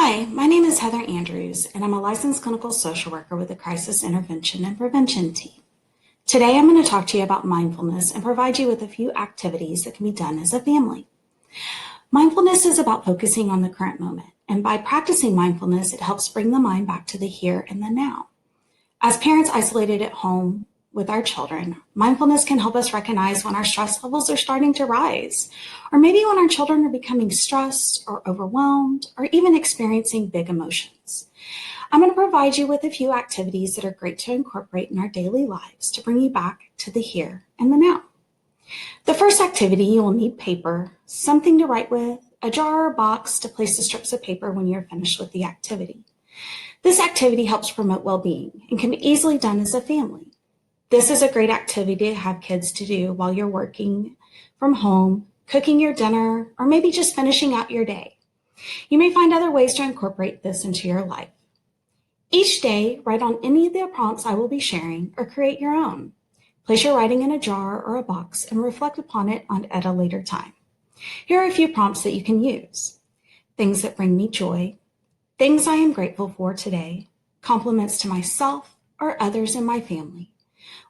Hi, my name is Heather Andrews, and I'm a licensed clinical social worker with the Crisis Intervention and Prevention team. Today, I'm going to talk to you about mindfulness and provide you with a few activities that can be done as a family. Mindfulness is about focusing on the current moment, and by practicing mindfulness, it helps bring the mind back to the here and the now. As parents isolated at home with our children, mindfulness can help us recognize when our stress levels are starting to rise, or maybe when our children are becoming stressed or overwhelmed, or even experiencing big emotions. I'm going to provide you with a few activities that are great to incorporate in our daily lives to bring you back to the here and the now. The first activity, you will need paper, something to write with, a jar or box to place the strips of paper when you're finished with the activity. This activity helps promote well-being and can be easily done as a family. This is a great activity to have kids to do while you're working from home, cooking your dinner, or maybe just finishing out your day. You may find other ways to incorporate this into your life. Each day, write on any of the prompts I will be sharing or create your own. Place your writing in a jar or a box and reflect upon it at a later time. Here are a few prompts that you can use. Things that bring me joy, things I am grateful for today, compliments to myself or others in my family,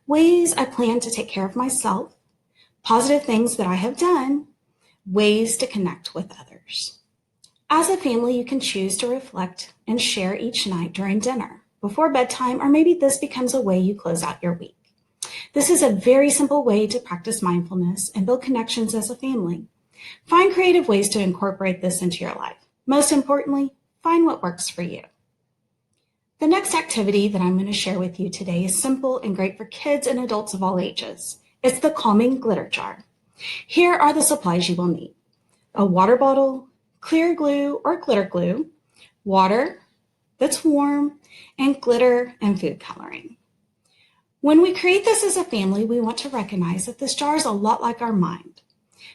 ways I plan to take care of myself, positive things that I have done, ways to connect with others. As a family, you can choose to reflect and share each night during dinner, before bedtime, or maybe this becomes a way you close out your week. This is a very simple way to practice mindfulness and build connections as a family. Find creative ways to incorporate this into your life. Most importantly, find what works for you. The next activity that I'm going to share with you today is simple and great for kids and adults of all ages. It's the calming glitter jar. Here are the supplies you will need: a water bottle, clear glue or glitter glue, water that's warm, and glitter and food coloring. When we create this as a family, we want to recognize that this jar is a lot like our mind.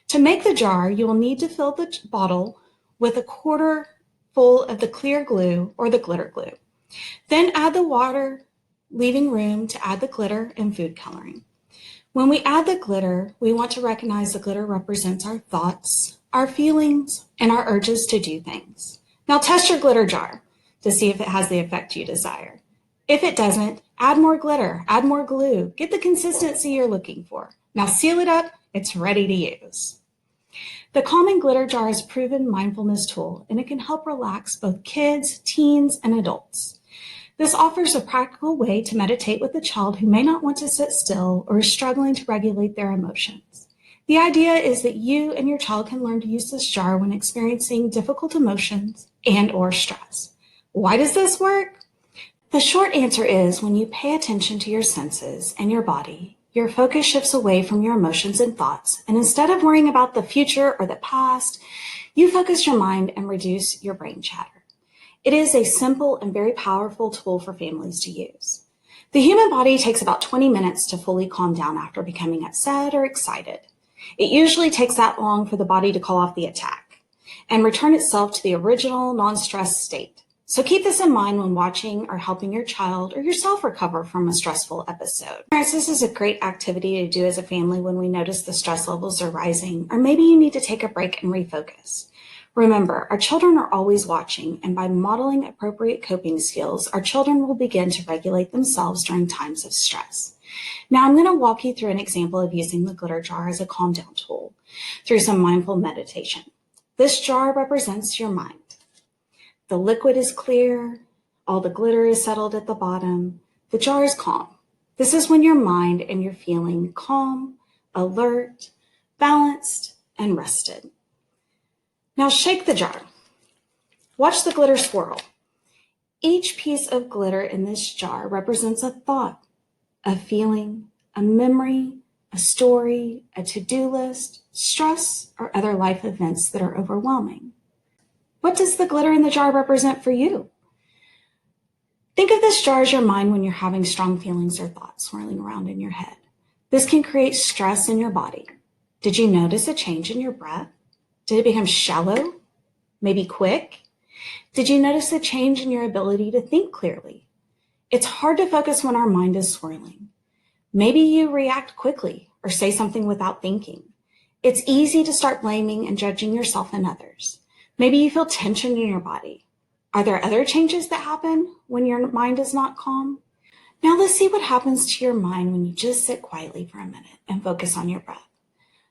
To make the jar, you will need to fill the bottle with a quarter full of the clear glue or the glitter glue. Then add the water, leaving room to add the glitter and food coloring. When we add the glitter, we want to recognize the glitter represents our thoughts, our feelings, and our urges to do things. Now test your glitter jar to see if it has the effect you desire. If it doesn't, add more glitter, add more glue, get the consistency you're looking for. Now seal it up, it's ready to use. The calming glitter jar is a proven mindfulness tool, and it can help relax both kids, teens, and adults. This offers a practical way to meditate with a child who may not want to sit still or is struggling to regulate their emotions. The idea is that you and your child can learn to use this jar when experiencing difficult emotions and/or stress. Why does this work? The short answer is when you pay attention to your senses and your body, your focus shifts away from your emotions and thoughts, and instead of worrying about the future or the past, you focus your mind and reduce your brain chatter. It is a simple and very powerful tool for families to use. The human body takes about 20 minutes to fully calm down after becoming upset or excited. It usually takes that long for the body to call off the attack and return itself to the original non-stress state. So keep this in mind when watching or helping your child or yourself recover from a stressful episode. Parents, this is a great activity to do as a family when we notice the stress levels are rising, or maybe you need to take a break and refocus. Remember, our children are always watching, and by modeling appropriate coping skills, our children will begin to regulate themselves during times of stress. Now, I'm going to walk you through an example of using the glitter jar as a calm down tool through some mindful meditation. This jar represents your mind. The liquid is clear, all the glitter is settled at the bottom, the jar is calm. This is when your mind and you're feeling calm, alert, balanced, and rested. Now shake the jar. Watch the glitter swirl. Each piece of glitter in this jar represents a thought, a feeling, a memory, a story, a to-do list, stress, or other life events that are overwhelming. What does the glitter in the jar represent for you? Think of this jar as your mind when you're having strong feelings or thoughts swirling around in your head. This can create stress in your body. Did you notice a change in your breath? Did it become shallow? Maybe quick? Did you notice a change in your ability to think clearly? It's hard to focus when our mind is swirling. Maybe you react quickly or say something without thinking. It's easy to start blaming and judging yourself and others. Maybe you feel tension in your body. Are there other changes that happen when your mind is not calm? Now let's see what happens to your mind when you just sit quietly for a minute and focus on your breath.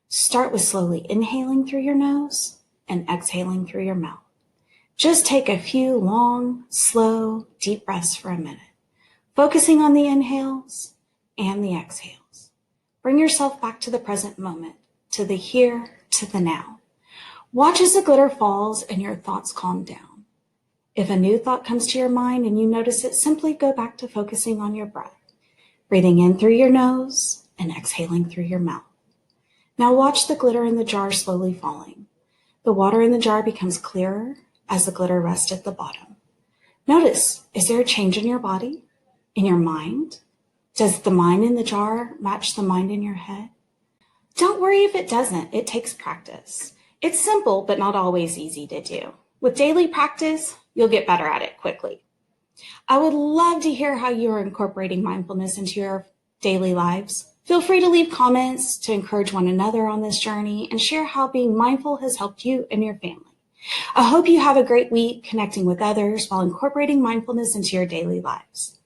Start with slowly inhaling through your nose and exhaling through your mouth. Just take a few long, slow, deep breaths for a minute, focusing on the inhales and the exhales. Bring yourself back to the present moment, to the here, to the now. Watch as the glitter falls and your thoughts calm down. If a new thought comes to your mind and you notice it, simply go back to focusing on your breath, breathing in through your nose and exhaling through your mouth. Now watch the glitter in the jar slowly falling. The water in the jar becomes clearer as the glitter rests at the bottom. Notice, is there a change in your body, in your mind? Does the mind in the jar match the mind in your head? Don't worry if it doesn't, it takes practice. It's simple, but not always easy to do. With daily practice, you'll get better at it quickly. I would love to hear how you are incorporating mindfulness into your daily lives. Feel free to leave comments to encourage one another on this journey and share how being mindful has helped you and your family. I hope you have a great week connecting with others while incorporating mindfulness into your daily lives.